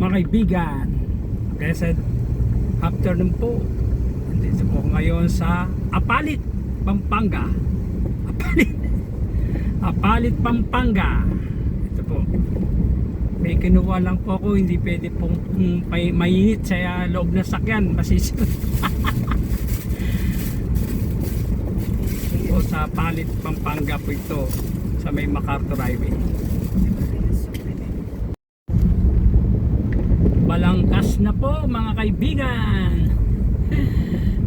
Mga kaibigan, blessed afternoon po. Dito po ngayon sa Apalit, Pampanga. Apalit, Pampanga. Ito po. May kinuha lang po ako, hindi pwede pong mainit sa loob ng sakyan, masisunod. Po sa Apalit, Pampanga po ito, sa may MacArthur Highway. Balangkas na po mga kaibigan.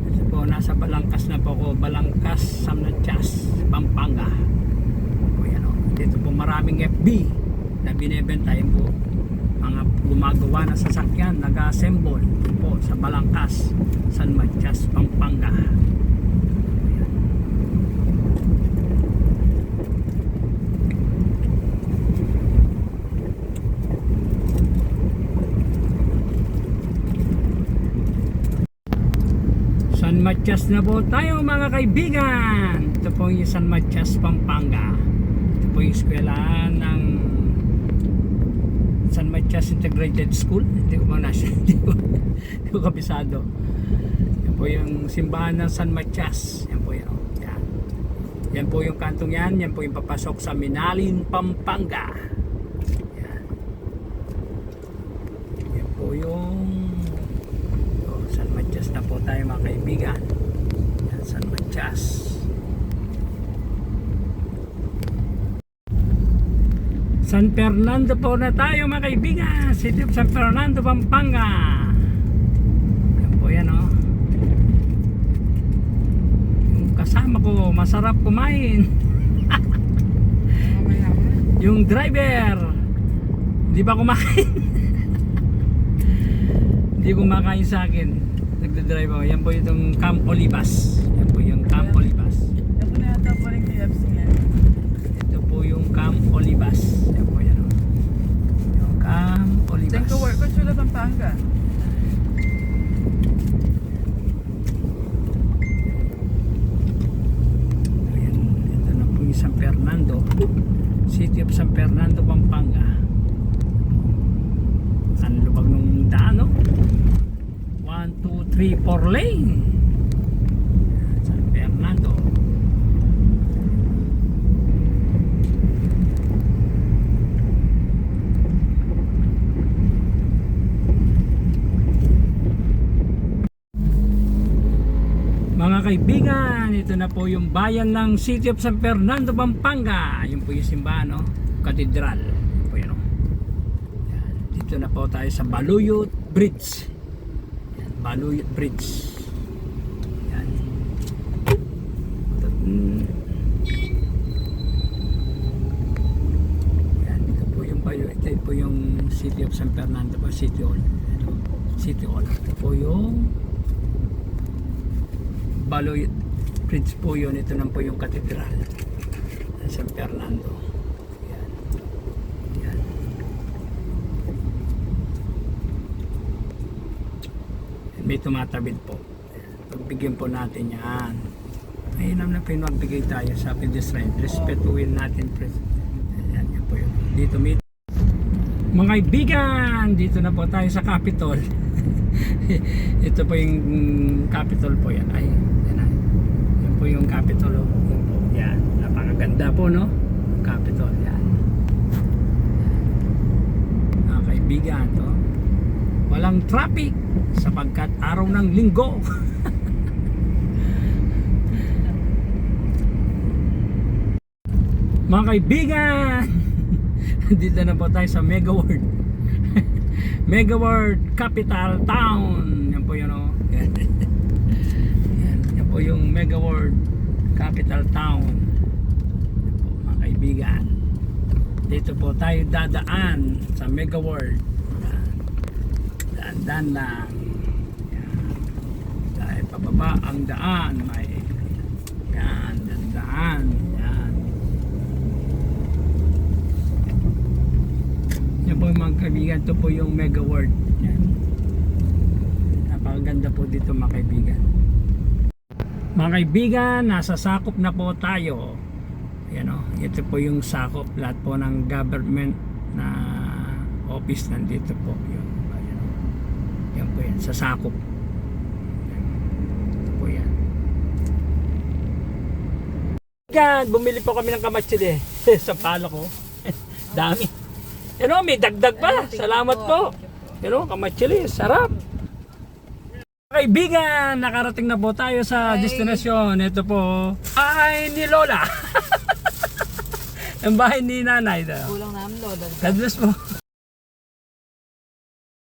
Ito po, nasa Balangkas na po ako. Balangkas, Samnachas, Pampanga. O, yan, o. Dito po maraming FB na binebenta yun po. Mga gumagawa na sasakyan, nag-assemble po sa Balangkas, San Matias, Pampanga. San Matias na po tayo mga kaibigan. Ito po yung San Matias, Pampanga. Ito po yung eskwela ng San Matias Integrated School. Hindi ko ba nasa, hindi ko kabisado. Yan po yung simbahan ng San Matias. Yan po yun. Yan. Yan po yung kantong yan. Yan po yung papasok sa Minalin, Pampanga. Yan. Yan po yung San Matias na po tayo mga kaibigan. Yan, San Matias. San Fernando po na tayo mga kaibigan. City of San Fernando, Pampanga. Yan po yan, oh. Yung kasama ko masarap kumain. Yung driver hindi pa kumain. Hindi kumakain sa akin. Nagdadrive ako. Yan po yung Camp Olivas. Yan po yung Camp Olivas. Yan po na yata po rin KFC yan. Ito po yung Camp Olivas. Yan po yan. Yung Camp Olivas. Diyan ko work ko Chula, Pampanga. Ayan. Ito na po yung San Fernando. City of San Fernando, Pampanga. Ang lubag ng daan, no? 1, 2, 3, 4 lane. San Fernando. Mga kaibigan, ito na po yung bayan ng City of San Fernando, Pampanga. Yun po yung simbahan, no? Katedral. Yun po yun, no? Yan. Dito na po tayo sa Baluyot Bridge. Yan, Baluyot Bridge. Yan. Yan, ito po yung ito po yung City of San Fernando po, City Hall. City Hall. Ito po yung Baluyot Bridge po yun. Ito nang po yung katedral ng San Fernando. Yan. Yan. May tumatawid po. Pagbigyan po natin yan. Ayun na pinagbigay tayo sa pedestrian. Respetuhin natin. Yan, yan po yun. Dito may mga kaibigan, dito na po tayo sa Capitol. Ito po yung Capitol po yan. Ay, yan na. Yan po yung Capitol. Yan po. Yan. Napakaganda po, no? Capitol. Yan. Mga kaibigan, no? Walang traffic sapagkat araw ng linggo. Mga kaibigan, dito na po tayo sa Mega World. Mega World Capital Town. Yan po yun, oh. Yan. Yan po yung Mega World Capital Town. Yan po mga kaibigan. Dito po tayo dadaan sa Mega World. Daan lang. Yan. Dahil pababa ang daan. May yan, daan. Yan. Yan po mga kaibigan, ito po yung Mega World. Yan. Napakaganda po dito mga kaibigan. Mga kaibigan, nasa sakop na po tayo. Yan o, ito po yung sakop. Lahat po ng government na office nandito po. Yung Yan po yan, sa sakop. Ito po yan. Yan, bumili po kami ng kamatsili sa palo ko. Dami. Ano, may dagdag pa. Salamat po. Ano, kamatsili, sarap. Kaibigan, nakarating na po tayo sa destinasyon. Ito po, bahay ni Lola. Ang bahay ni Nanay. Kulang namin, Lola. God bless po.